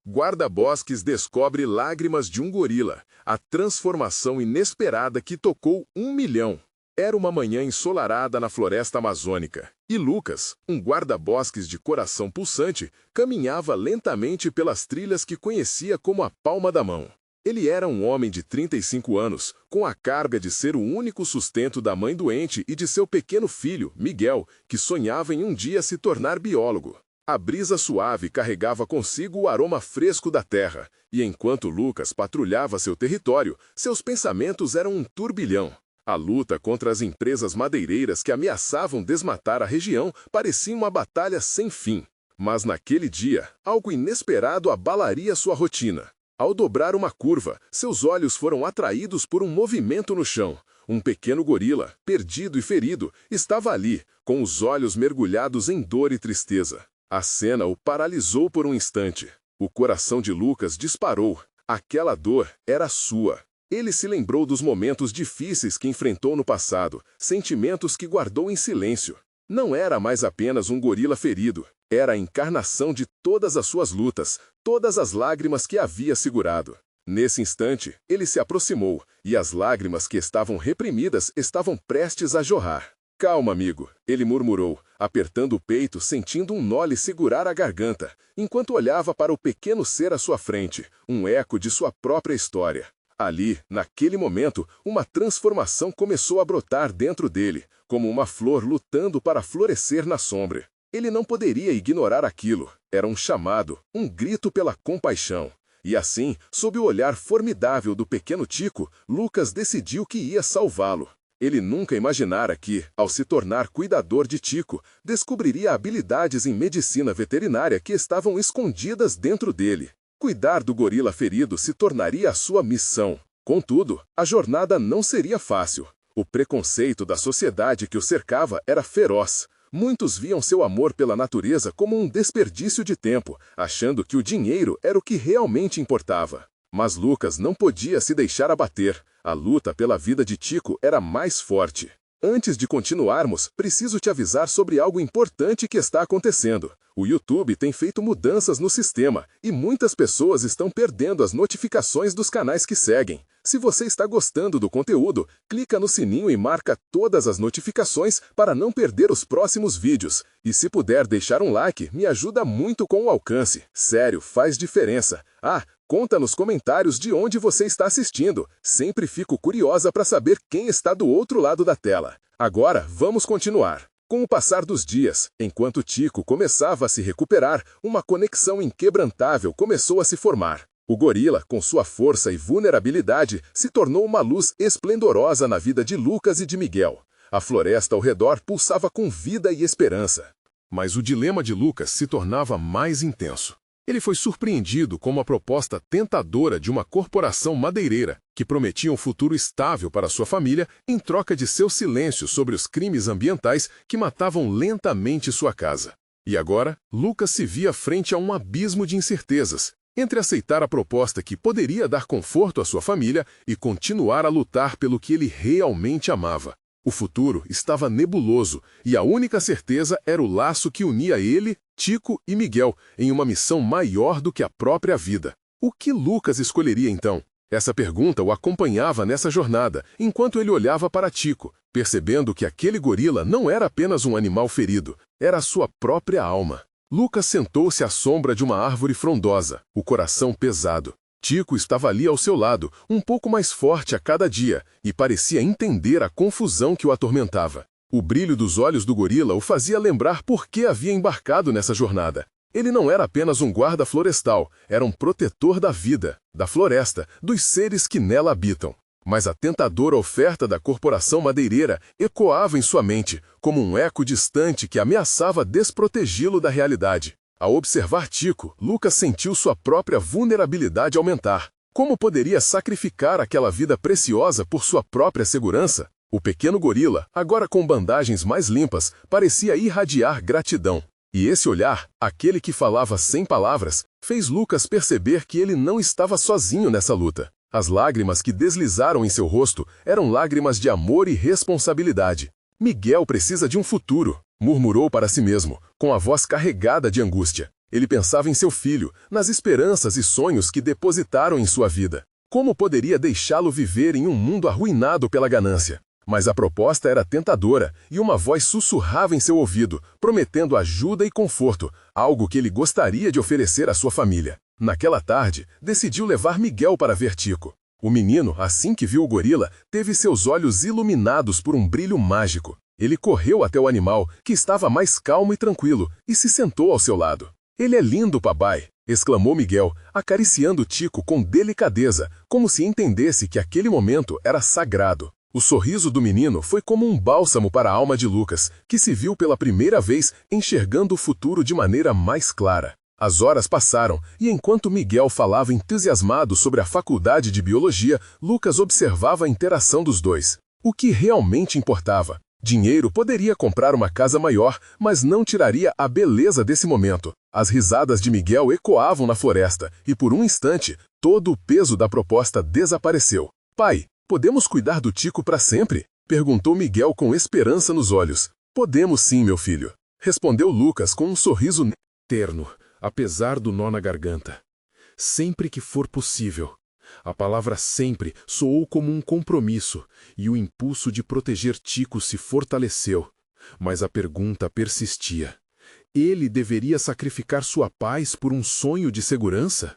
Guarda-bosques descobre lágrimas de um gorila, a transformação inesperada que tocou 1 milhão. Era uma manhã ensolarada na floresta amazônica, e Lucas, um guarda-bosques de coração pulsante, caminhava lentamente pelas trilhas que conhecia como a palma da mão. Ele era um homem de 35 anos, com a carga de ser o único sustento da mãe doente e de seu pequeno filho, Miguel, que sonhava em um dia se tornar biólogo. A brisa suave carregava consigo o aroma fresco da terra, e enquanto Lucas patrulhava seu território, seus pensamentos eram um turbilhão. A luta contra as empresas madeireiras que ameaçavam desmatar a região parecia uma batalha sem fim. Mas naquele dia, algo inesperado abalaria sua rotina. Ao dobrar uma curva, seus olhos foram atraídos por um movimento no chão. Um pequeno gorila, perdido e ferido, estava ali, com os olhos mergulhados em dor e tristeza. A cena o paralisou por um instante. O coração de Lucas disparou. Aquela dor era sua. Ele se lembrou dos momentos difíceis que enfrentou no passado, sentimentos que guardou em silêncio. Não era mais apenas um gorila ferido, era a encarnação de todas as suas lutas, todas as lágrimas que havia segurado. Nesse instante, ele se aproximou, e as lágrimas que estavam reprimidas estavam prestes a jorrar. "Calma, amigo", ele murmurou, apertando o peito, sentindo um nó lhe segurar a garganta, enquanto olhava para o pequeno ser à sua frente, um eco de sua própria história. Ali, naquele momento, uma transformação começou a brotar dentro dele, como uma flor lutando para florescer na sombra. Ele não poderia ignorar aquilo. Era um chamado, um grito pela compaixão. E assim, sob o olhar formidável do pequeno Tico, Lucas decidiu que ia salvá-lo. Ele nunca imaginara que, ao se tornar cuidador de Tico, descobriria habilidades em medicina veterinária que estavam escondidas dentro dele. Cuidar do gorila ferido se tornaria a sua missão. Contudo, a jornada não seria fácil. O preconceito da sociedade que o cercava era feroz. Muitos viam seu amor pela natureza como um desperdício de tempo, achando que o dinheiro era o que realmente importava. Mas Lucas não podia se deixar abater. A luta pela vida de Tico era mais forte. Antes de continuarmos, preciso te avisar sobre algo importante que está acontecendo. O YouTube tem feito mudanças no sistema e muitas pessoas estão perdendo as notificações dos canais que seguem. Se você está gostando do conteúdo, clica no sininho e marca todas as notificações para não perder os próximos vídeos. E se puder deixar um like, me ajuda muito com o alcance. Sério, faz diferença. Conta nos comentários de onde você está assistindo. Sempre fico curiosa para saber quem está do outro lado da tela. Agora, vamos continuar. Com o passar dos dias, enquanto Tico começava a se recuperar, uma conexão inquebrantável começou a se formar. O gorila, com sua força e vulnerabilidade, se tornou uma luz esplendorosa na vida de Lucas e de Miguel. A floresta ao redor pulsava com vida e esperança. Mas o dilema de Lucas se tornava mais intenso. Ele foi surpreendido com uma proposta tentadora de uma corporação madeireira, que prometia um futuro estável para sua família em troca de seu silêncio sobre os crimes ambientais que matavam lentamente sua casa. E agora, Lucas se via frente a um abismo de incertezas, entre aceitar a proposta que poderia dar conforto à sua família e continuar a lutar pelo que ele realmente amava. O futuro estava nebuloso e a única certeza era o laço que unia ele, Tico e Miguel em uma missão maior do que a própria vida. O que Lucas escolheria então? Essa pergunta o acompanhava nessa jornada, enquanto ele olhava para Tico, percebendo que aquele gorila não era apenas um animal ferido, era a sua própria alma. Lucas sentou-se à sombra de uma árvore frondosa, o coração pesado. Tico estava ali ao seu lado, um pouco mais forte a cada dia, e parecia entender a confusão que o atormentava. O brilho dos olhos do gorila o fazia lembrar por que havia embarcado nessa jornada. Ele não era apenas um guarda florestal, era um protetor da vida, da floresta, dos seres que nela habitam. Mas a tentadora oferta da corporação madeireira ecoava em sua mente, como um eco distante que ameaçava desprotegi-lo da realidade. Ao observar Tico, Lucas sentiu sua própria vulnerabilidade aumentar. Como poderia sacrificar aquela vida preciosa por sua própria segurança? O pequeno gorila, agora com bandagens mais limpas, parecia irradiar gratidão. E esse olhar, aquele que falava sem palavras, fez Lucas perceber que ele não estava sozinho nessa luta. As lágrimas que deslizaram em seu rosto eram lágrimas de amor e responsabilidade. Miguel precisa de um futuro, murmurou para si mesmo, com a voz carregada de angústia. Ele pensava em seu filho, nas esperanças e sonhos que depositaram em sua vida. Como poderia deixá-lo viver em um mundo arruinado pela ganância? Mas a proposta era tentadora e uma voz sussurrava em seu ouvido, prometendo ajuda e conforto, algo que ele gostaria de oferecer à sua família. Naquela tarde, decidiu levar Miguel para ver Tico. O menino, assim que viu o gorila, teve seus olhos iluminados por um brilho mágico. Ele correu até o animal, que estava mais calmo e tranquilo, e se sentou ao seu lado. "Ele é lindo, papai!" exclamou Miguel, acariciando Tico com delicadeza, como se entendesse que aquele momento era sagrado. O sorriso do menino foi como um bálsamo para a alma de Lucas, que se viu pela primeira vez enxergando o futuro de maneira mais clara. As horas passaram, e enquanto Miguel falava entusiasmado sobre a faculdade de biologia, Lucas observava a interação dos dois. O que realmente importava? Dinheiro poderia comprar uma casa maior, mas não tiraria a beleza desse momento. As risadas de Miguel ecoavam na floresta, e por um instante, todo o peso da proposta desapareceu. "Pai, podemos cuidar do Tico para sempre?" perguntou Miguel com esperança nos olhos. "Podemos sim, meu filho", respondeu Lucas com um sorriso terno, apesar do nó na garganta. "Sempre que for possível." A palavra sempre soou como um compromisso, e o impulso de proteger Tico se fortaleceu. Mas a pergunta persistia. Ele deveria sacrificar sua paz por um sonho de segurança?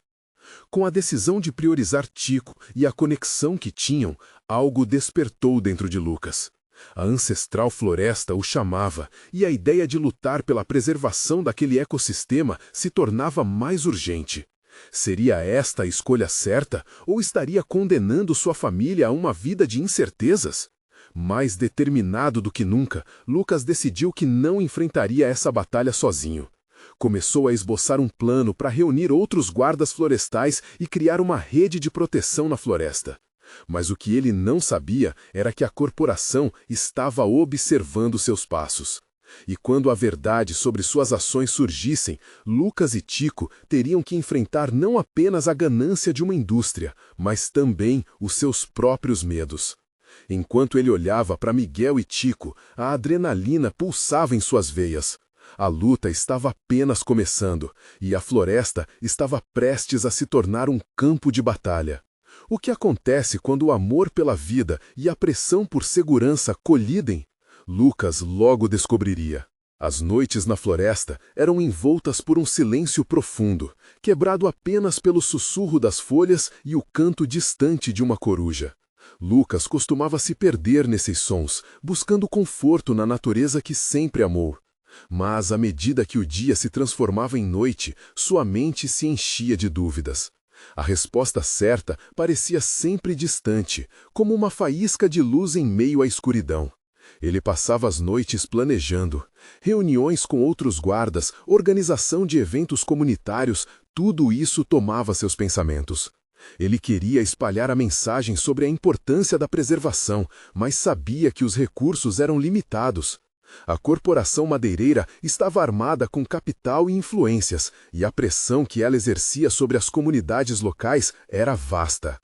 Com a decisão de priorizar Tico e a conexão que tinham, algo despertou dentro de Lucas. A ancestral floresta o chamava, e a ideia de lutar pela preservação daquele ecossistema se tornava mais urgente. Seria esta a escolha certa, ou estaria condenando sua família a uma vida de incertezas? Mais determinado do que nunca, Lucas decidiu que não enfrentaria essa batalha sozinho. Começou a esboçar um plano para reunir outros guardas florestais e criar uma rede de proteção na floresta. Mas o que ele não sabia era que a corporação estava observando seus passos. E quando a verdade sobre suas ações surgissem, Lucas e Tico teriam que enfrentar não apenas a ganância de uma indústria, mas também os seus próprios medos. Enquanto ele olhava para Miguel e Tico, a adrenalina pulsava em suas veias. A luta estava apenas começando, e a floresta estava prestes a se tornar um campo de batalha. O que acontece quando o amor pela vida e a pressão por segurança colidem? Lucas logo descobriria. As noites na floresta eram envoltas por um silêncio profundo, quebrado apenas pelo sussurro das folhas e o canto distante de uma coruja. Lucas costumava se perder nesses sons, buscando conforto na natureza que sempre amou. Mas, à medida que o dia se transformava em noite, sua mente se enchia de dúvidas. A resposta certa parecia sempre distante, como uma faísca de luz em meio à escuridão. Ele passava as noites planejando. Reuniões com outros guardas, organização de eventos comunitários, tudo isso tomava seus pensamentos. Ele queria espalhar a mensagem sobre a importância da preservação, mas sabia que os recursos eram limitados. A corporação madeireira estava armada com capital e influências, e a pressão que ela exercia sobre as comunidades locais era vasta.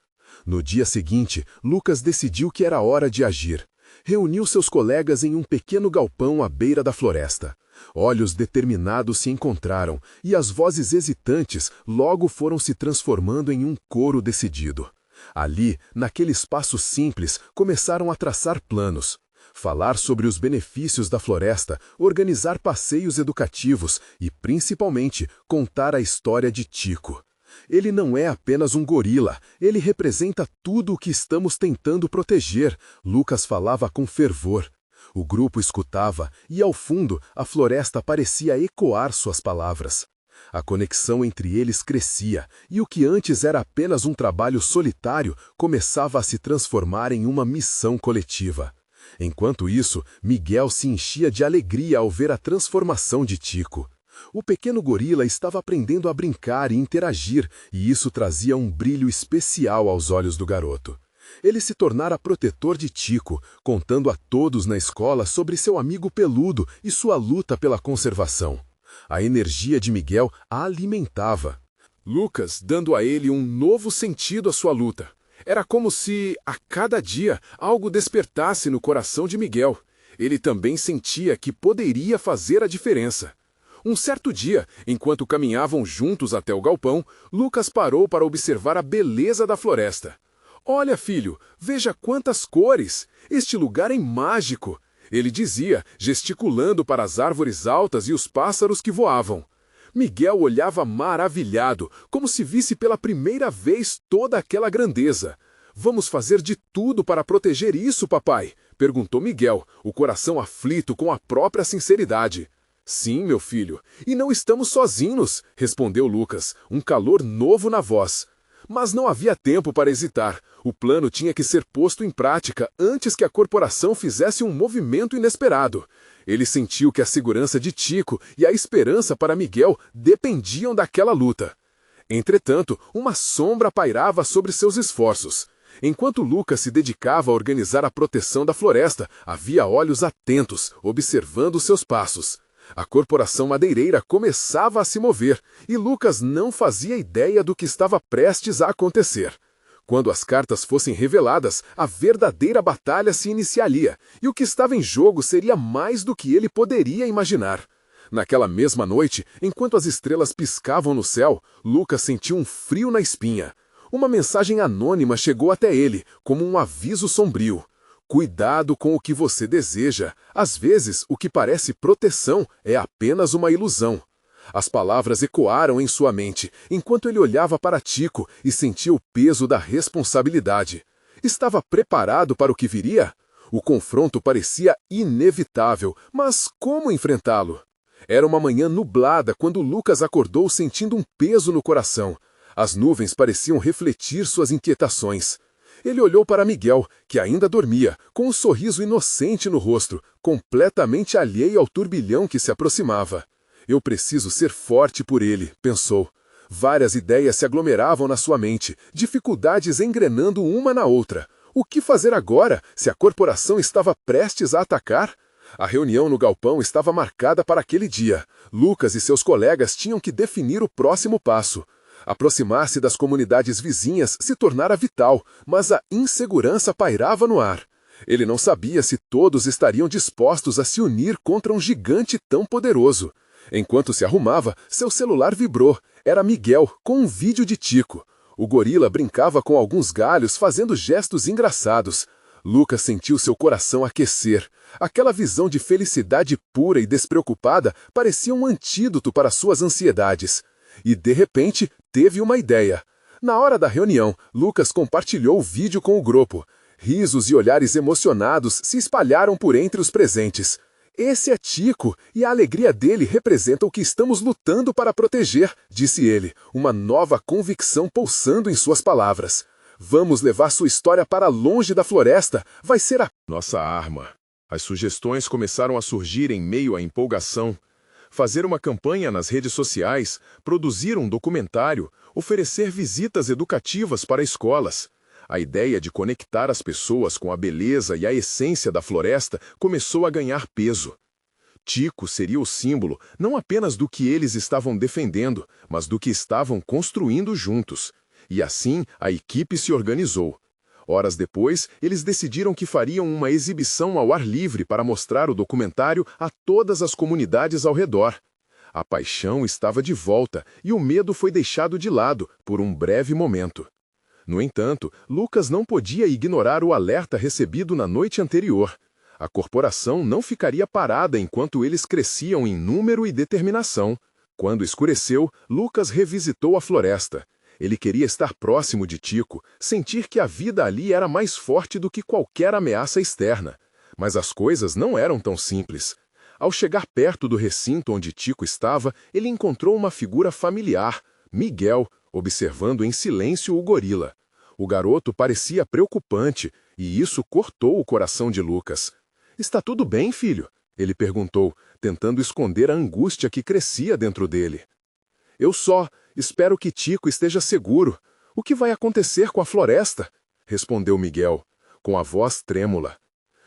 No dia seguinte, Lucas decidiu que era hora de agir. Reuniu seus colegas em um pequeno galpão à beira da floresta. Olhos determinados se encontraram, e as vozes hesitantes logo foram se transformando em um coro decidido. Ali, naquele espaço simples, começaram a traçar planos. Falar sobre os benefícios da floresta, organizar passeios educativos e, principalmente, contar a história de Tico. Ele não é apenas um gorila, ele representa tudo o que estamos tentando proteger, Lucas falava com fervor. O grupo escutava e, ao fundo, a floresta parecia ecoar suas palavras. A conexão entre eles crescia, e o que antes era apenas um trabalho solitário começava a se transformar em uma missão coletiva. Enquanto isso, Miguel se enchia de alegria ao ver a transformação de Tico. O pequeno gorila estava aprendendo a brincar e interagir, e isso trazia um brilho especial aos olhos do garoto. Ele se tornara protetor de Tico, contando a todos na escola sobre seu amigo peludo e sua luta pela conservação. A energia de Miguel a alimentava. Lucas dando a ele um novo sentido à sua luta. Era como se, a cada dia, algo despertasse no coração de Miguel. Ele também sentia que poderia fazer a diferença. Um certo dia, enquanto caminhavam juntos até o galpão, Lucas parou para observar a beleza da floresta. "Olha, filho, veja quantas cores! Este lugar é mágico!" Ele dizia, gesticulando para as árvores altas e os pássaros que voavam. Miguel olhava maravilhado, como se visse pela primeira vez toda aquela grandeza. "Vamos fazer de tudo para proteger isso, papai?" perguntou Miguel, o coração aflito com a própria sinceridade. "Sim, meu filho, e não estamos sozinhos", respondeu Lucas, um calor novo na voz. Mas não havia tempo para hesitar. O plano tinha que ser posto em prática antes que a corporação fizesse um movimento inesperado. Ele sentiu que a segurança de Tico e a esperança para Miguel dependiam daquela luta. Entretanto, uma sombra pairava sobre seus esforços. Enquanto Lucas se dedicava a organizar a proteção da floresta, havia olhos atentos, observando seus passos. A corporação madeireira começava a se mover, e Lucas não fazia ideia do que estava prestes a acontecer. Quando as cartas fossem reveladas, a verdadeira batalha se iniciaria, e o que estava em jogo seria mais do que ele poderia imaginar. Naquela mesma noite, enquanto as estrelas piscavam no céu, Lucas sentiu um frio na espinha. Uma mensagem anônima chegou até ele, como um aviso sombrio. "Cuidado com o que você deseja. Às vezes, o que parece proteção é apenas uma ilusão." As palavras ecoaram em sua mente, enquanto ele olhava para Tico e sentia o peso da responsabilidade. Estava preparado para o que viria? O confronto parecia inevitável, mas como enfrentá-lo? Era uma manhã nublada quando Lucas acordou sentindo um peso no coração. As nuvens pareciam refletir suas inquietações. Ele olhou para Miguel, que ainda dormia, com um sorriso inocente no rosto, completamente alheio ao turbilhão que se aproximava. "Eu preciso ser forte por ele", pensou. Várias ideias se aglomeravam na sua mente, dificuldades engrenando uma na outra. O que fazer agora, se a corporação estava prestes a atacar? A reunião no galpão estava marcada para aquele dia. Lucas e seus colegas tinham que definir o próximo passo. Aproximar-se das comunidades vizinhas se tornara vital, mas a insegurança pairava no ar. Ele não sabia se todos estariam dispostos a se unir contra um gigante tão poderoso. Enquanto se arrumava, seu celular vibrou. Era Miguel, com um vídeo de Tico. O gorila brincava com alguns galhos, fazendo gestos engraçados. Lucas sentiu seu coração aquecer. Aquela visão de felicidade pura e despreocupada parecia um antídoto para suas ansiedades. E, de repente, teve uma ideia. Na hora da reunião, Lucas compartilhou o vídeo com o grupo. Risos e olhares emocionados se espalharam por entre os presentes. "Esse é Tico, e a alegria dele representa o que estamos lutando para proteger", disse ele, uma nova convicção pulsando em suas palavras. "Vamos levar sua história para longe da floresta, vai ser a nossa arma." As sugestões começaram a surgir em meio à empolgação. Fazer uma campanha nas redes sociais, produzir um documentário, oferecer visitas educativas para escolas. A ideia de conectar as pessoas com a beleza e a essência da floresta começou a ganhar peso. Tico seria o símbolo não apenas do que eles estavam defendendo, mas do que estavam construindo juntos. E assim a equipe se organizou. Horas depois, eles decidiram que fariam uma exibição ao ar livre para mostrar o documentário a todas as comunidades ao redor. A paixão estava de volta e o medo foi deixado de lado por um breve momento. No entanto, Lucas não podia ignorar o alerta recebido na noite anterior. A corporação não ficaria parada enquanto eles cresciam em número e determinação. Quando escureceu, Lucas revisitou a floresta. Ele queria estar próximo de Tico, sentir que a vida ali era mais forte do que qualquer ameaça externa. Mas as coisas não eram tão simples. Ao chegar perto do recinto onde Tico estava, ele encontrou uma figura familiar, Miguel, observando em silêncio o gorila. O garoto parecia preocupante, e isso cortou o coração de Lucas. "Está tudo bem, filho?" ele perguntou, tentando esconder a angústia que crescia dentro dele. "Eu só espero que Tico esteja seguro. O que vai acontecer com a floresta?" respondeu Miguel, com a voz trêmula.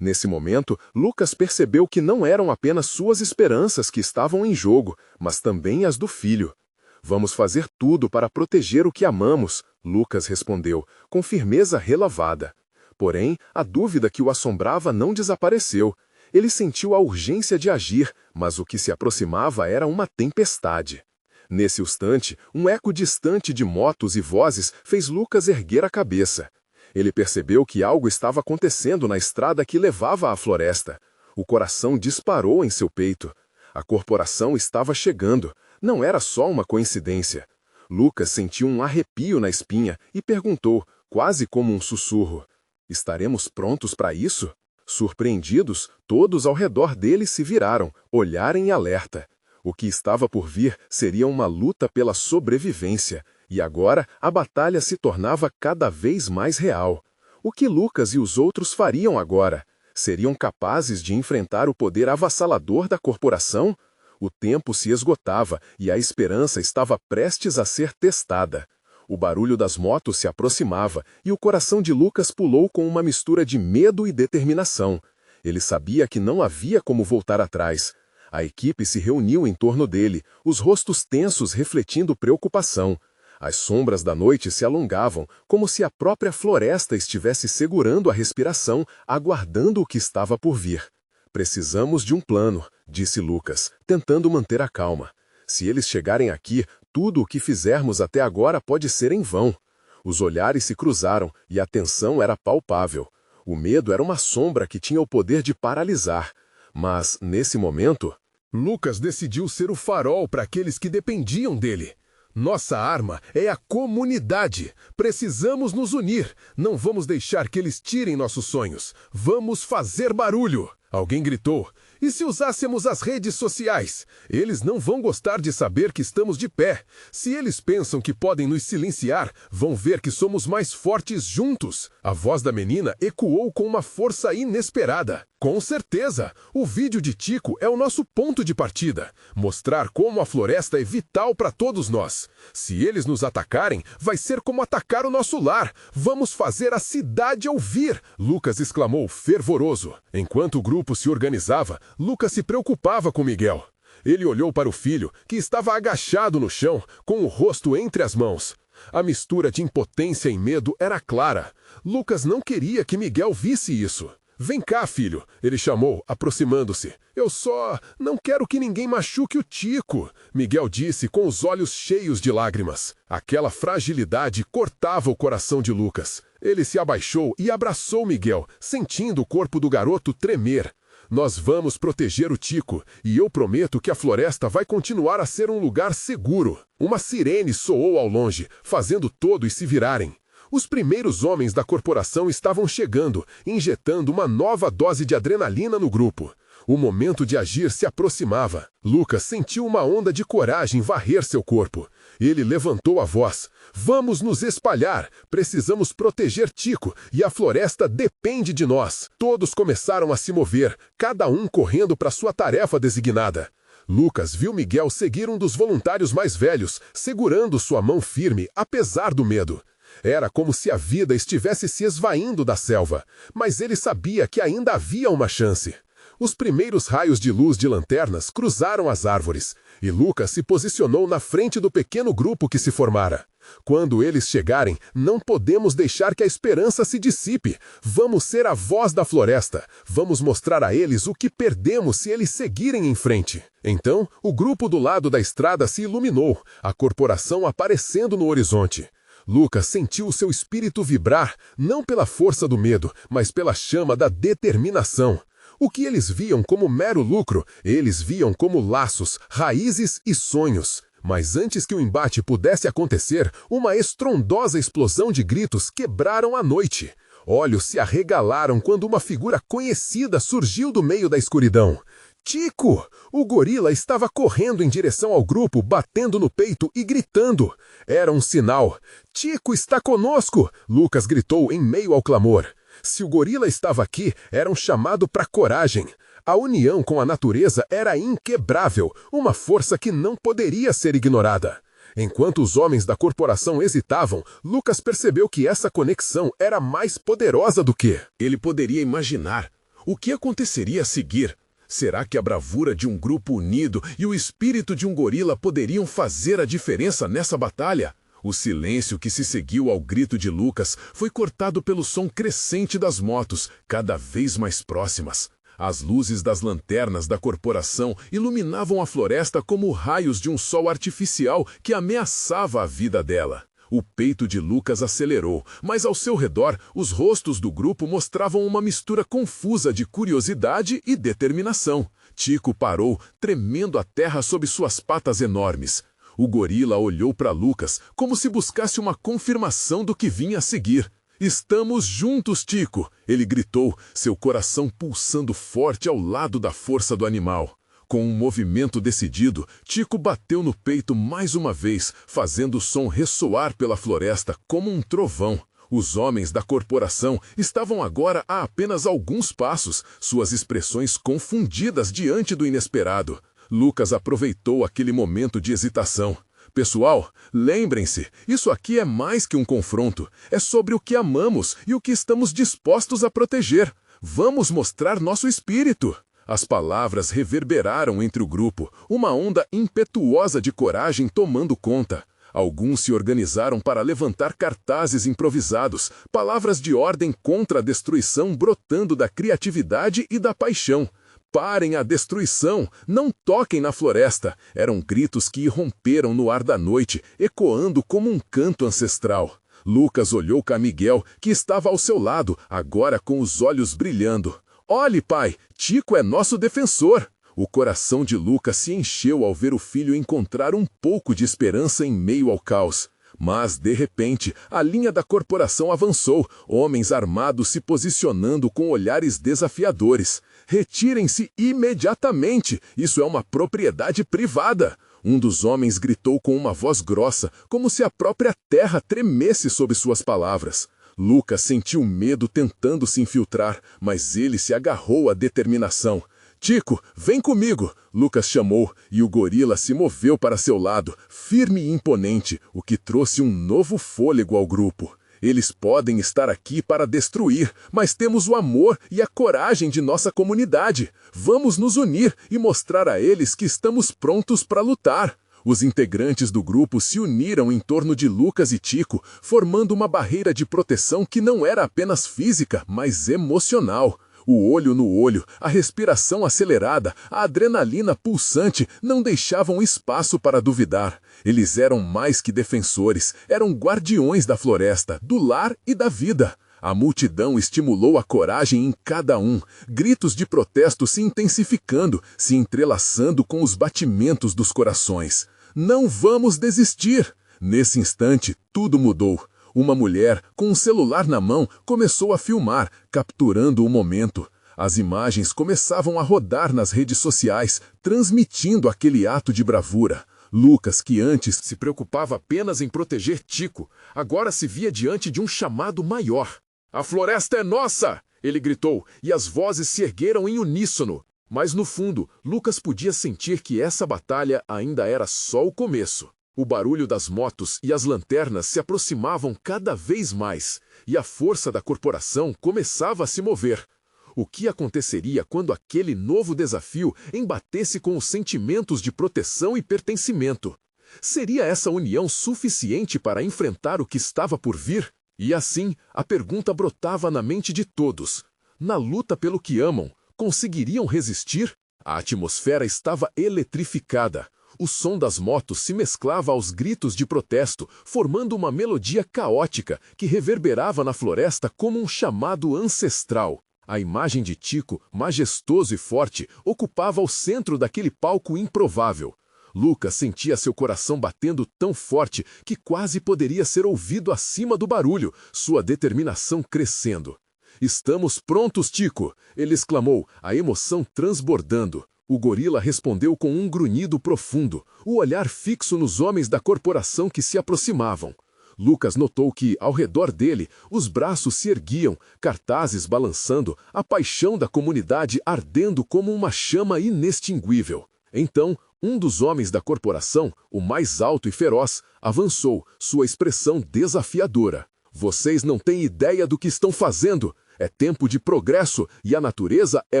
Nesse momento, Lucas percebeu que não eram apenas suas esperanças que estavam em jogo, mas também as do filho. "Vamos fazer tudo para proteger o que amamos", Lucas respondeu, com firmeza relavada. Porém, a dúvida que o assombrava não desapareceu. Ele sentiu a urgência de agir, mas o que se aproximava era uma tempestade. Nesse instante, um eco distante de motos e vozes fez Lucas erguer a cabeça. Ele percebeu que algo estava acontecendo na estrada que levava à floresta. O coração disparou em seu peito. A corporação estava chegando. Não era só uma coincidência. Lucas sentiu um arrepio na espinha e perguntou, quase como um sussurro: "Estaremos prontos para isso?" Surpreendidos, todos ao redor dele se viraram, olharam em alerta. O que estava por vir seria uma luta pela sobrevivência, e agora a batalha se tornava cada vez mais real. O que Lucas e os outros fariam agora? Seriam capazes de enfrentar o poder avassalador da corporação? O tempo se esgotava e a esperança estava prestes a ser testada. O barulho das motos se aproximava e o coração de Lucas pulou com uma mistura de medo e determinação. Ele sabia que não havia como voltar atrás. A equipe se reuniu em torno dele, os rostos tensos refletindo preocupação. As sombras da noite se alongavam, como se a própria floresta estivesse segurando a respiração, aguardando o que estava por vir. "Precisamos de um plano", disse Lucas, tentando manter a calma. "Se eles chegarem aqui, tudo o que fizermos até agora pode ser em vão." Os olhares se cruzaram e a tensão era palpável. O medo era uma sombra que tinha o poder de paralisar. Mas, nesse momento, Lucas decidiu ser o farol para aqueles que dependiam dele. "Nossa arma é a comunidade. Precisamos nos unir. Não vamos deixar que eles tirem nossos sonhos. Vamos fazer barulho." Alguém gritou: "E se usássemos as redes sociais? Eles não vão gostar de saber que estamos de pé. Se eles pensam que podem nos silenciar, vão ver que somos mais fortes juntos." A voz da menina ecoou com uma força inesperada. "Com certeza, o vídeo de Tico é o nosso ponto de partida. Mostrar como a floresta é vital para todos nós. Se eles nos atacarem, vai ser como atacar o nosso lar. Vamos fazer a cidade ouvir!" Lucas exclamou fervoroso. Enquanto o grupo se organizava, Lucas se preocupava com Miguel. Ele olhou para o filho, que estava agachado no chão, com o rosto entre as mãos. A mistura de impotência e medo era clara. Lucas não queria que Miguel visse isso. "Vem cá, filho", ele chamou, aproximando-se. "Eu só não quero que ninguém machuque o Tico", Miguel disse com os olhos cheios de lágrimas. Aquela fragilidade cortava o coração de Lucas. Ele se abaixou e abraçou Miguel, sentindo o corpo do garoto tremer. "Nós vamos proteger o Tico, e eu prometo que a floresta vai continuar a ser um lugar seguro." Uma sirene soou ao longe, fazendo todos se virarem. Os primeiros homens da corporação estavam chegando, injetando uma nova dose de adrenalina no grupo. O momento de agir se aproximava. Lucas sentiu uma onda de coragem varrer seu corpo. Ele levantou a voz: "Vamos nos espalhar! Precisamos proteger Tico, e a floresta depende de nós." Todos começaram a se mover, cada um correndo para sua tarefa designada. Lucas viu Miguel seguir um dos voluntários mais velhos, segurando sua mão firme, apesar do medo. Era como se a vida estivesse se esvaindo da selva, mas ele sabia que ainda havia uma chance. Os primeiros raios de luz de lanternas cruzaram as árvores, e Lucas se posicionou na frente do pequeno grupo que se formara. "Quando eles chegarem, não podemos deixar que a esperança se dissipe. Vamos ser a voz da floresta. Vamos mostrar a eles o que perdemos se eles seguirem em frente." Então, o grupo do lado da estrada se iluminou, a corporação aparecendo no horizonte. Lucas sentiu seu espírito vibrar, não pela força do medo, mas pela chama da determinação. O que eles viam como mero lucro, eles viam como laços, raízes e sonhos. Mas antes que o embate pudesse acontecer, uma estrondosa explosão de gritos quebraram a noite. Olhos se arregalaram quando uma figura conhecida surgiu do meio da escuridão. Tico! O gorila estava correndo em direção ao grupo, batendo no peito e gritando. Era um sinal. "Tico está conosco!" Lucas gritou em meio ao clamor. Se o gorila estava aqui, era um chamado para coragem. A união com a natureza era inquebrável, uma força que não poderia ser ignorada. Enquanto os homens da corporação hesitavam, Lucas percebeu que essa conexão era mais poderosa do que ele poderia imaginar. O que aconteceria a seguir? Será que a bravura de um grupo unido e o espírito de um gorila poderiam fazer a diferença nessa batalha? O silêncio que se seguiu ao grito de Lucas foi cortado pelo som crescente das motos, cada vez mais próximas. As luzes das lanternas da corporação iluminavam a floresta como raios de um sol artificial que ameaçava a vida dela. O peito de Lucas acelerou, mas ao seu redor, os rostos do grupo mostravam uma mistura confusa de curiosidade e determinação. Tico parou, tremendo a terra sob suas patas enormes. O gorila olhou para Lucas, como se buscasse uma confirmação do que vinha a seguir. "Estamos juntos, Tico!" ele gritou, seu coração pulsando forte ao lado da força do animal. Com um movimento decidido, Tico bateu no peito mais uma vez, fazendo o som ressoar pela floresta como um trovão. Os homens da corporação estavam agora a apenas alguns passos, suas expressões confundidas diante do inesperado. Lucas aproveitou aquele momento de hesitação. "Pessoal, lembrem-se, isso aqui é mais que um confronto. É sobre o que amamos e o que estamos dispostos a proteger. Vamos mostrar nosso espírito." As palavras reverberaram entre o grupo, uma onda impetuosa de coragem tomando conta. Alguns se organizaram para levantar cartazes improvisados, palavras de ordem contra a destruição brotando da criatividade e da paixão. "Parem a destruição! Não toquem na floresta!" Eram gritos que irromperam no ar da noite, ecoando como um canto ancestral. Lucas olhou para Miguel, que estava ao seu lado, agora com os olhos brilhando. "Olhe, pai, Tico é nosso defensor." O coração de Lucas se encheu ao ver o filho encontrar um pouco de esperança em meio ao caos. Mas, de repente, a linha da corporação avançou, homens armados se posicionando com olhares desafiadores. "Retirem-se imediatamente! Isso é uma propriedade privada!" Um dos homens gritou com uma voz grossa, como se a própria terra tremesse sob suas palavras. Lucas sentiu medo tentando se infiltrar, mas ele se agarrou à determinação. "Tico, vem comigo!" Lucas chamou, e o gorila se moveu para seu lado, firme e imponente, o que trouxe um novo fôlego ao grupo. "Eles podem estar aqui para destruir, mas temos o amor e a coragem de nossa comunidade. Vamos nos unir e mostrar a eles que estamos prontos para lutar." Os integrantes do grupo se uniram em torno de Lucas e Tico, formando uma barreira de proteção que não era apenas física, mas emocional. O olho no olho, a respiração acelerada, a adrenalina pulsante não deixavam espaço para duvidar. Eles eram mais que defensores, eram guardiões da floresta, do lar e da vida. A multidão estimulou a coragem em cada um, gritos de protesto se intensificando, se entrelaçando com os batimentos dos corações. "Não vamos desistir!" Nesse instante, tudo mudou. Uma mulher, com um celular na mão, começou a filmar, capturando o momento. As imagens começavam a rodar nas redes sociais, transmitindo aquele ato de bravura. Lucas, que antes se preocupava apenas em proteger Tico, agora se via diante de um chamado maior. "A floresta é nossa!" ele gritou, e as vozes se ergueram em uníssono. Mas no fundo, Lucas podia sentir que essa batalha ainda era só o começo. O barulho das motos e as lanternas se aproximavam cada vez mais, e a força da corporação começava a se mover. O que aconteceria quando aquele novo desafio embatesse com os sentimentos de proteção e pertencimento? Seria essa união suficiente para enfrentar o que estava por vir? E assim, a pergunta brotava na mente de todos. Na luta pelo que amam, conseguiriam resistir? A atmosfera estava eletrificada. O som das motos se mesclava aos gritos de protesto, formando uma melodia caótica que reverberava na floresta como um chamado ancestral. A imagem de Tico, majestoso e forte, ocupava o centro daquele palco improvável. Lucas sentia seu coração batendo tão forte que quase poderia ser ouvido acima do barulho, sua determinação crescendo. "Estamos prontos, Tico!" ele exclamou, a emoção transbordando. O gorila respondeu com um grunhido profundo, o olhar fixo nos homens da corporação que se aproximavam. Lucas notou que, ao redor dele, os braços se erguiam, cartazes balançando, a paixão da comunidade ardendo como uma chama inextinguível. Então, um dos homens da corporação, o mais alto e feroz, avançou, sua expressão desafiadora. "Vocês não têm ideia do que estão fazendo! É tempo de progresso e a natureza é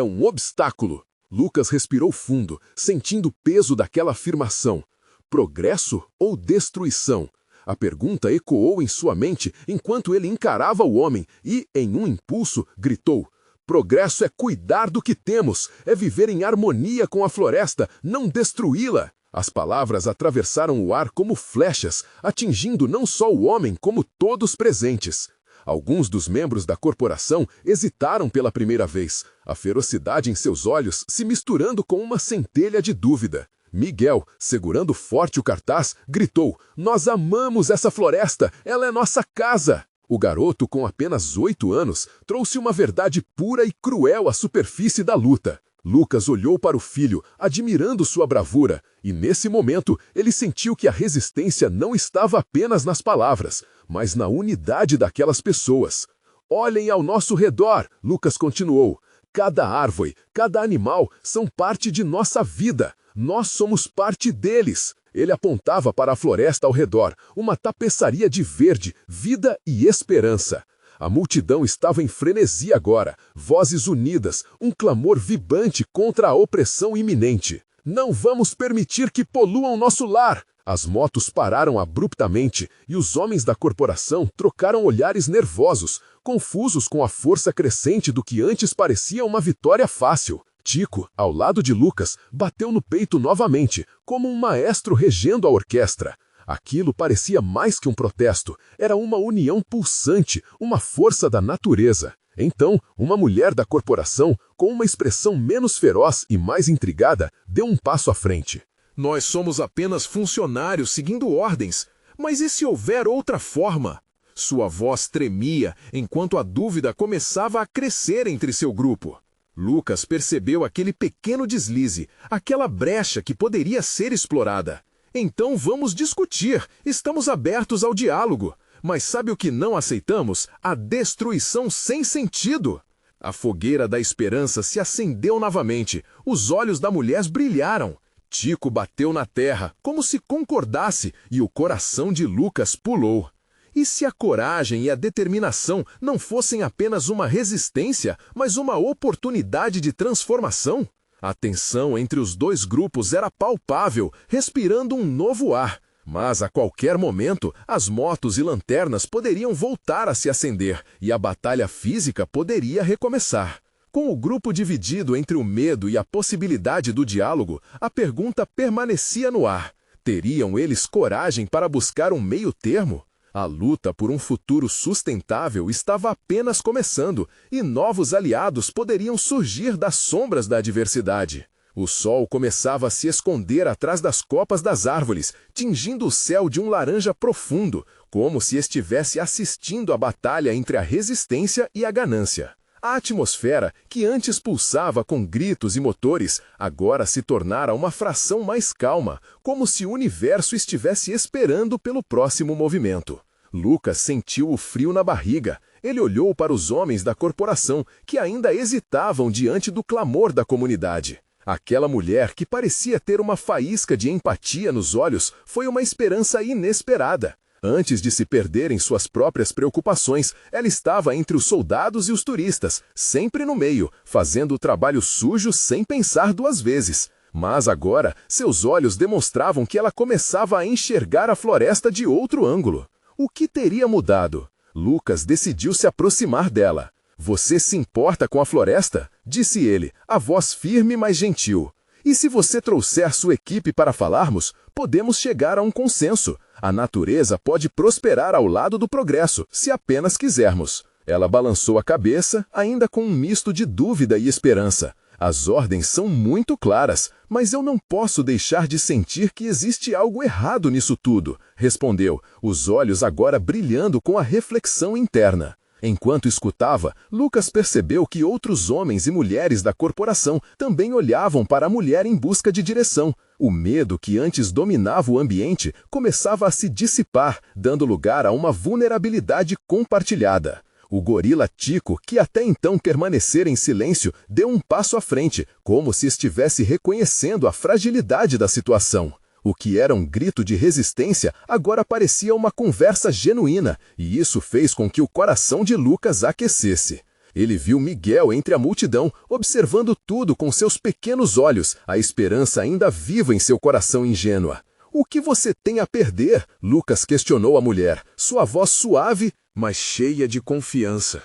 um obstáculo." Lucas respirou fundo, sentindo o peso daquela afirmação. Progresso ou destruição? A pergunta ecoou em sua mente enquanto ele encarava o homem e, em um impulso, gritou: Progresso é cuidar do que temos, é viver em harmonia com a floresta, não destruí-la. As palavras atravessaram o ar como flechas, atingindo não só o homem, como todos presentes. Alguns dos membros da corporação hesitaram pela primeira vez, a ferocidade em seus olhos se misturando com uma centelha de dúvida. Miguel, segurando forte o cartaz, gritou: "Nós amamos essa floresta, ela é nossa casa!" O garoto, com apenas 8 anos, trouxe uma verdade pura e cruel à superfície da luta. Lucas olhou para o filho, admirando sua bravura, e nesse momento ele sentiu que a resistência não estava apenas nas palavras, mas na unidade daquelas pessoas. "Olhem ao nosso redor", Lucas continuou. "Cada árvore, cada animal são parte de nossa vida. Nós somos parte deles." Ele apontava para a floresta ao redor, uma tapeçaria de verde, vida e esperança. A multidão estava em frenesi agora, vozes unidas, um clamor vibrante contra a opressão iminente. "Não vamos permitir que poluam nosso lar!" As motos pararam abruptamente e os homens da corporação trocaram olhares nervosos, confusos com a força crescente do que antes parecia uma vitória fácil. Tico, ao lado de Lucas, bateu no peito novamente, como um maestro regendo a orquestra. Aquilo parecia mais que um protesto, era uma união pulsante, uma força da natureza. Então, uma mulher da corporação, com uma expressão menos feroz e mais intrigada, deu um passo à frente. "Nós somos apenas funcionários seguindo ordens, mas e se houver outra forma?" Sua voz tremia enquanto a dúvida começava a crescer entre seu grupo. Lucas percebeu aquele pequeno deslize, aquela brecha que poderia ser explorada. "Então vamos discutir, estamos abertos ao diálogo. Mas sabe o que não aceitamos? A destruição sem sentido." A fogueira da esperança se acendeu novamente, os olhos da mulher brilharam. Tico bateu na terra, como se concordasse, e o coração de Lucas pulou. E se a coragem e a determinação não fossem apenas uma resistência, mas uma oportunidade de transformação? A tensão entre os dois grupos era palpável, respirando um novo ar. Mas a qualquer momento, as motos e lanternas poderiam voltar a se acender e a batalha física poderia recomeçar. Com o grupo dividido entre o medo e a possibilidade do diálogo, a pergunta permanecia no ar. Teriam eles coragem para buscar um meio termo? A luta por um futuro sustentável estava apenas começando e novos aliados poderiam surgir das sombras da adversidade. O sol começava a se esconder atrás das copas das árvores, tingindo o céu de um laranja profundo, como se estivesse assistindo à batalha entre a resistência e a ganância. A atmosfera, que antes pulsava com gritos e motores, agora se tornara uma fração mais calma, como se o universo estivesse esperando pelo próximo movimento. Lucas sentiu o frio na barriga. Ele olhou para os homens da corporação, que ainda hesitavam diante do clamor da comunidade. Aquela mulher, que parecia ter uma faísca de empatia nos olhos, foi uma esperança inesperada. Antes de se perder em suas próprias preocupações, ela estava entre os soldados e os turistas, sempre no meio, fazendo o trabalho sujo sem pensar duas vezes. Mas agora, seus olhos demonstravam que ela começava a enxergar a floresta de outro ângulo. O que teria mudado? Lucas decidiu se aproximar dela. "Você se importa com a floresta?" disse ele, a voz firme mas gentil. "E se você trouxer sua equipe para falarmos, podemos chegar a um consenso. A natureza pode prosperar ao lado do progresso, se apenas quisermos." Ela balançou a cabeça, ainda com um misto de dúvida e esperança. "As ordens são muito claras, mas eu não posso deixar de sentir que existe algo errado nisso tudo", respondeu, os olhos agora brilhando com a reflexão interna. Enquanto escutava, Lucas percebeu que outros homens e mulheres da corporação também olhavam para a mulher em busca de direção. O medo que antes dominava o ambiente começava a se dissipar, dando lugar a uma vulnerabilidade compartilhada. O gorila Tico, que até então permanecera em silêncio, deu um passo à frente, como se estivesse reconhecendo a fragilidade da situação. O que era um grito de resistência agora parecia uma conversa genuína, e isso fez com que o coração de Lucas aquecesse. Ele viu Miguel entre a multidão, observando tudo com seus pequenos olhos, a esperança ainda viva em seu coração ingênua. "O que você tem a perder?" Lucas questionou a mulher, sua voz suave, mas cheia de confiança.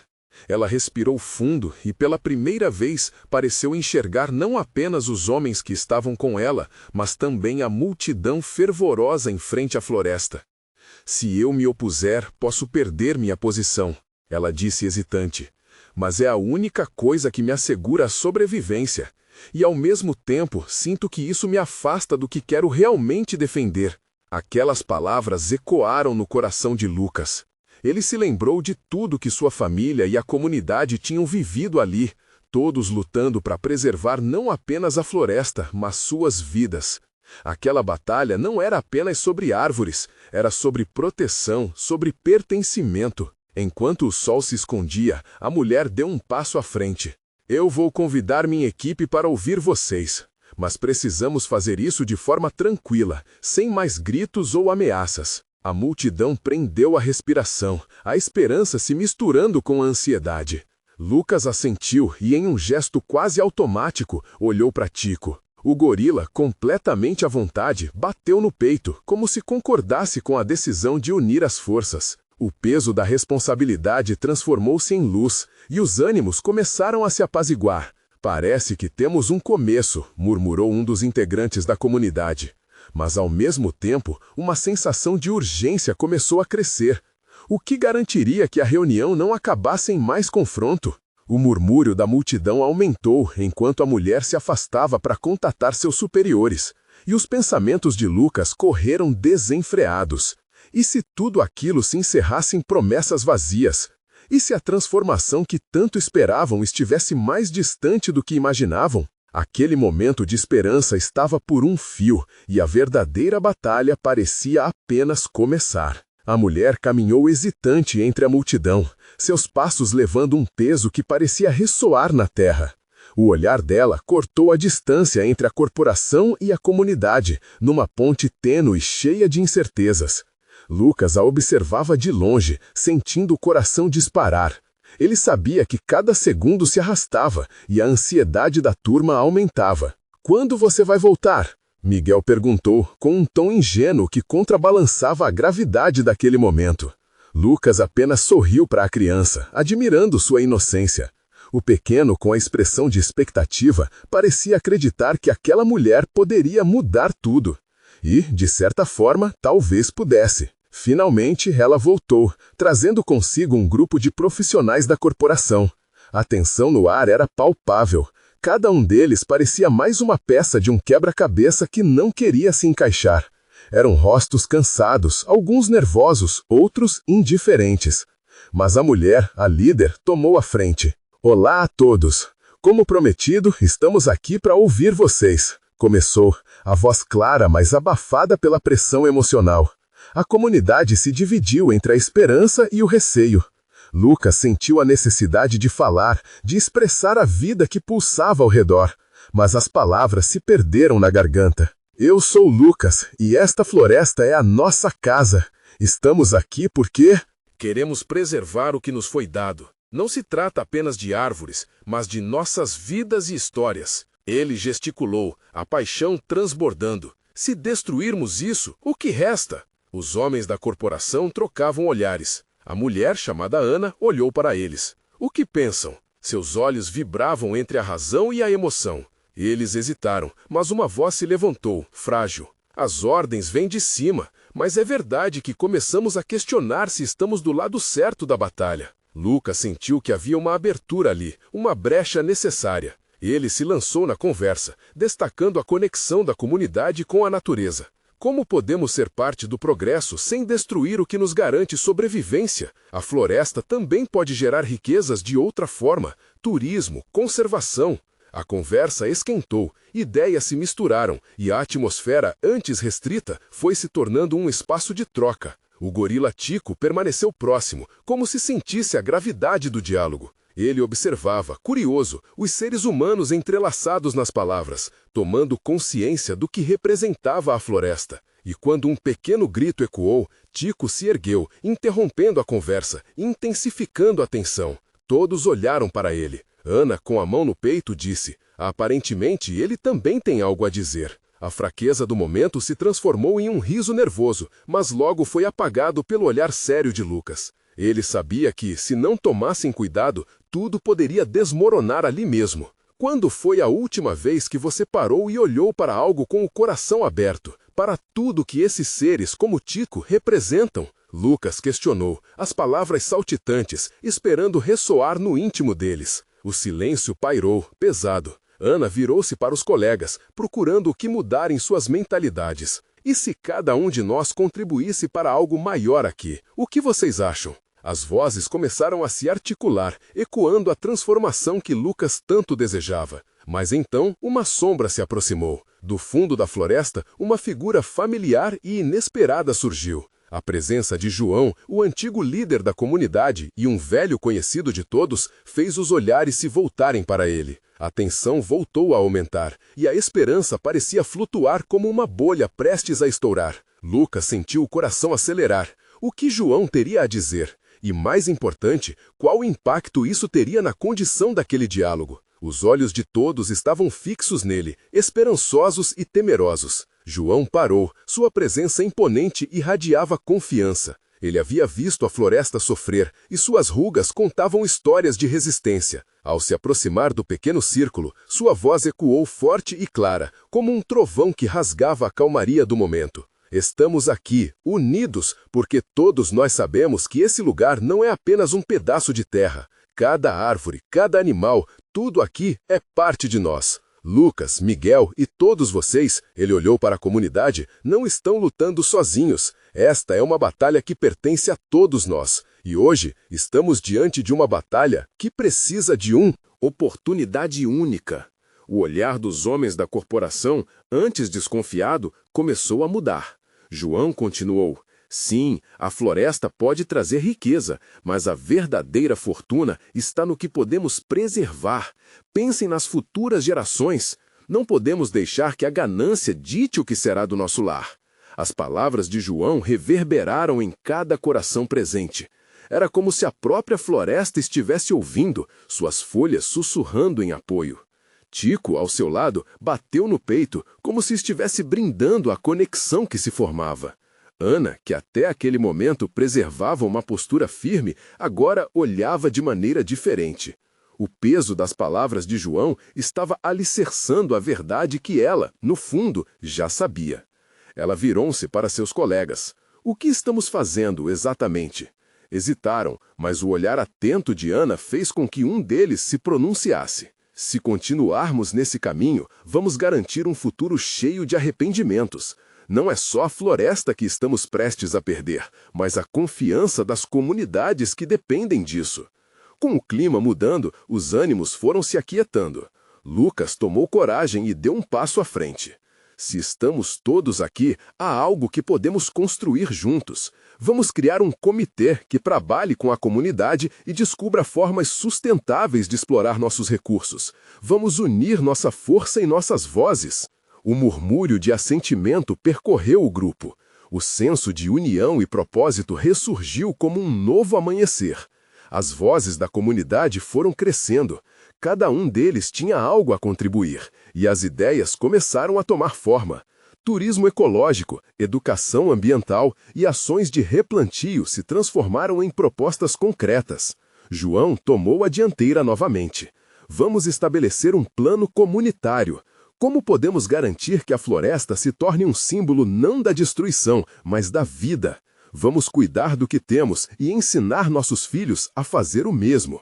Ela respirou fundo e, pela primeira vez, pareceu enxergar não apenas os homens que estavam com ela, mas também a multidão fervorosa em frente à floresta. Se eu me opuser, posso perder minha posição, ela disse hesitante. Mas é a única coisa que me assegura a sobrevivência. E, ao mesmo tempo, sinto que isso me afasta do que quero realmente defender. Aquelas palavras ecoaram no coração de Lucas. Ele se lembrou de tudo que sua família e a comunidade tinham vivido ali, todos lutando para preservar não apenas a floresta, mas suas vidas. Aquela batalha não era apenas sobre árvores, era sobre proteção, sobre pertencimento. Enquanto o sol se escondia, a mulher deu um passo à frente. Eu vou convidar minha equipe para ouvir vocês, mas precisamos fazer isso de forma tranquila, sem mais gritos ou ameaças. A multidão prendeu a respiração, a esperança se misturando com a ansiedade. Lucas assentiu e, em um gesto quase automático, olhou para Tico. O gorila, completamente à vontade, bateu no peito, como se concordasse com a decisão de unir as forças. O peso da responsabilidade transformou-se em luz, e os ânimos começaram a se apaziguar. Parece que temos um começo, murmurou um dos integrantes da comunidade. Mas, ao mesmo tempo, uma sensação de urgência começou a crescer. O que garantiria que a reunião não acabasse em mais confronto? O murmúrio da multidão aumentou enquanto a mulher se afastava para contatar seus superiores, e os pensamentos de Lucas correram desenfreados. E se tudo aquilo se encerrasse em promessas vazias? E se a transformação que tanto esperavam estivesse mais distante do que imaginavam? Aquele momento de esperança estava por um fio, e a verdadeira batalha parecia apenas começar. A mulher caminhou hesitante entre a multidão, seus passos levando um peso que parecia ressoar na terra. O olhar dela cortou a distância entre a corporação e a comunidade, numa ponte tênue cheia de incertezas. Lucas a observava de longe, sentindo o coração disparar. Ele sabia que cada segundo se arrastava e a ansiedade da turma aumentava. "Quando você vai voltar?" Miguel perguntou, com um tom ingênuo que contrabalançava a gravidade daquele momento. Lucas apenas sorriu para a criança, admirando sua inocência. O pequeno, com a expressão de expectativa, parecia acreditar que aquela mulher poderia mudar tudo. E, de certa forma, talvez pudesse. Finalmente, ela voltou, trazendo consigo um grupo de profissionais da corporação. A tensão no ar era palpável. Cada um deles parecia mais uma peça de um quebra-cabeça que não queria se encaixar. Eram rostos cansados, alguns nervosos, outros indiferentes. Mas a mulher, a líder, tomou a frente. "Olá a todos! Como prometido, estamos aqui para ouvir vocês", começou, a voz clara, mas abafada pela pressão emocional. A comunidade se dividiu entre a esperança e o receio. Lucas sentiu a necessidade de falar, de expressar a vida que pulsava ao redor, mas as palavras se perderam na garganta. "Eu sou Lucas, e esta floresta é a nossa casa. Estamos aqui porque queremos preservar o que nos foi dado. Não se trata apenas de árvores, mas de nossas vidas e histórias." Ele gesticulou, a paixão transbordando. "Se destruirmos isso, o que resta?" Os homens da corporação trocavam olhares. A mulher, chamada Ana, olhou para eles. "O que pensam?" Seus olhos vibravam entre a razão e a emoção. Eles hesitaram, mas uma voz se levantou, frágil. "As ordens vêm de cima, mas é verdade que começamos a questionar se estamos do lado certo da batalha." Lucas sentiu que havia uma abertura ali, uma brecha necessária. Ele se lançou na conversa, destacando a conexão da comunidade com a natureza. Como podemos ser parte do progresso sem destruir o que nos garante sobrevivência? A floresta também pode gerar riquezas de outra forma, turismo, conservação. A conversa esquentou, ideias se misturaram e a atmosfera, antes restrita, foi se tornando um espaço de troca. O gorila Tico permaneceu próximo, como se sentisse a gravidade do diálogo. Ele observava, curioso, os seres humanos entrelaçados nas palavras, tomando consciência do que representava a floresta. E quando um pequeno grito ecoou, Tico se ergueu, interrompendo a conversa, intensificando a tensão. Todos olharam para ele. Ana, com a mão no peito, disse: "Aparentemente, ele também tem algo a dizer." A fraqueza do momento se transformou em um riso nervoso, mas logo foi apagado pelo olhar sério de Lucas. Ele sabia que, se não tomassem cuidado, tudo poderia desmoronar ali mesmo. Quando foi a última vez que você parou e olhou para algo com o coração aberto, para tudo que esses seres, como Tico, representam? Lucas questionou, as palavras saltitantes, esperando ressoar no íntimo deles. O silêncio pairou, pesado. Ana virou-se para os colegas, procurando o que mudar em suas mentalidades. E se cada um de nós contribuísse para algo maior aqui? O que vocês acham? As vozes começaram a se articular, ecoando a transformação que Lucas tanto desejava. Mas então uma sombra se aproximou. Do fundo da floresta, uma figura familiar e inesperada surgiu. A presença de João, o antigo líder da comunidade e um velho conhecido de todos, fez os olhares se voltarem para ele. A tensão voltou a aumentar, e a esperança parecia flutuar como uma bolha prestes a estourar. Lucas sentiu o coração acelerar. O que João teria a dizer? E, mais importante, qual impacto isso teria na condição daquele diálogo? Os olhos de todos estavam fixos nele, esperançosos e temerosos. João parou, sua presença imponente irradiava confiança. Ele havia visto a floresta sofrer, e suas rugas contavam histórias de resistência. Ao se aproximar do pequeno círculo, sua voz ecoou forte e clara, como um trovão que rasgava a calmaria do momento. Estamos aqui, unidos, porque todos nós sabemos que esse lugar não é apenas um pedaço de terra. Cada árvore, cada animal, tudo aqui é parte de nós. Lucas, Miguel e todos vocês, ele olhou para a comunidade, não estão lutando sozinhos. Esta é uma batalha que pertence a todos nós. E hoje, estamos diante de uma batalha que precisa de uma oportunidade única. O olhar dos homens da corporação, antes desconfiado, começou a mudar. João continuou. Sim, a floresta pode trazer riqueza, mas a verdadeira fortuna está no que podemos preservar. Pensem nas futuras gerações. Não podemos deixar que a ganância dite o que será do nosso lar. As palavras de João reverberaram em cada coração presente. Era como se a própria floresta estivesse ouvindo, suas folhas sussurrando em apoio. Tico, ao seu lado, bateu no peito, como se estivesse brindando a conexão que se formava. Ana, que até aquele momento preservava uma postura firme, agora olhava de maneira diferente. O peso das palavras de João estava alicerçando a verdade que ela, no fundo, já sabia. Ela virou-se para seus colegas. O que estamos fazendo exatamente? Hesitaram, mas o olhar atento de Ana fez com que um deles se pronunciasse. Se continuarmos nesse caminho, vamos garantir um futuro cheio de arrependimentos. Não é só a floresta que estamos prestes a perder, mas a confiança das comunidades que dependem disso. Com o clima mudando, os ânimos foram se aquietando. Lucas tomou coragem e deu um passo à frente. Se estamos todos aqui, há algo que podemos construir juntos. Vamos criar um comitê que trabalhe com a comunidade e descubra formas sustentáveis de explorar nossos recursos. Vamos unir nossa força e nossas vozes. O murmúrio de assentimento percorreu o grupo. O senso de união e propósito ressurgiu como um novo amanhecer. As vozes da comunidade foram crescendo. Cada um deles tinha algo a contribuir, e as ideias começaram a tomar forma. Turismo ecológico, educação ambiental e ações de replantio se transformaram em propostas concretas. João tomou a dianteira novamente. Vamos estabelecer um plano comunitário. Como podemos garantir que a floresta se torne um símbolo não da destruição, mas da vida? Vamos cuidar do que temos e ensinar nossos filhos a fazer o mesmo.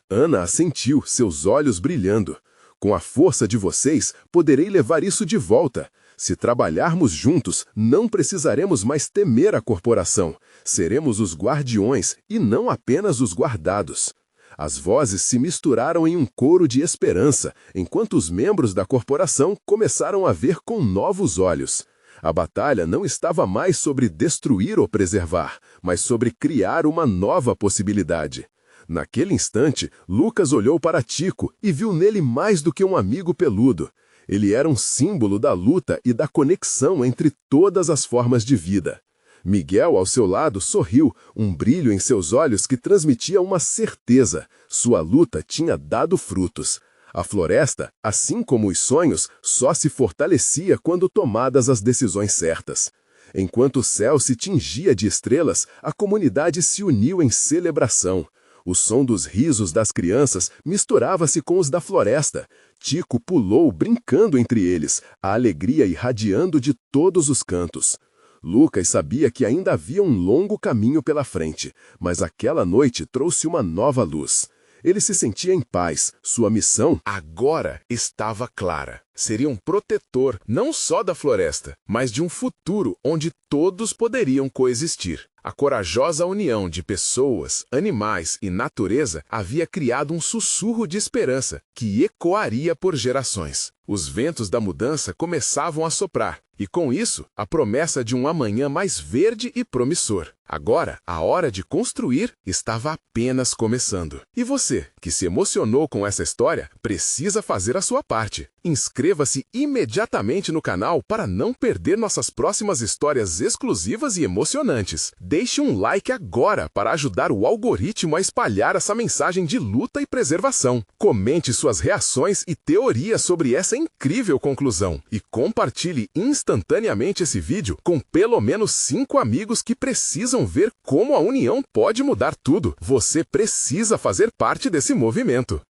Ana assentiu, seus olhos brilhando. Com a força de vocês, poderei levar isso de volta. Se trabalharmos juntos, não precisaremos mais temer a corporação. Seremos os guardiões e não apenas os guardados. As vozes se misturaram em um coro de esperança, enquanto os membros da corporação começaram a ver com novos olhos. A batalha não estava mais sobre destruir ou preservar, mas sobre criar uma nova possibilidade. Naquele instante, Lucas olhou para Tico e viu nele mais do que um amigo peludo. Ele era um símbolo da luta e da conexão entre todas as formas de vida. Miguel, ao seu lado, sorriu, um brilho em seus olhos que transmitia uma certeza. Sua luta tinha dado frutos. A floresta, assim como os sonhos, só se fortalecia quando tomadas as decisões certas. Enquanto o céu se tingia de estrelas, a comunidade se uniu em celebração. O som dos risos das crianças misturava-se com os da floresta. Tico pulou, brincando entre eles, a alegria irradiando de todos os cantos. Lucas sabia que ainda havia um longo caminho pela frente, mas aquela noite trouxe uma nova luz. Ele se sentia em paz. Sua missão agora estava clara. Seria um protetor não só da floresta, mas de um futuro onde todos poderiam coexistir. A corajosa união de pessoas, animais e natureza havia criado um sussurro de esperança que ecoaria por gerações. Os ventos da mudança começavam a soprar, e com isso, a promessa de um amanhã mais verde e promissor. Agora, a hora de construir estava apenas começando. E você, que se emocionou com essa história, precisa fazer a sua parte. Inscreva-se imediatamente no canal para não perder nossas próximas histórias exclusivas e emocionantes. Deixe um like agora para ajudar o algoritmo a espalhar essa mensagem de luta e preservação. Comente suas reações e teorias sobre essa incrível conclusão. E compartilhe instantaneamente esse vídeo com pelo menos 5 amigos que precisam ver como a união pode mudar tudo. Você precisa fazer parte desse movimento.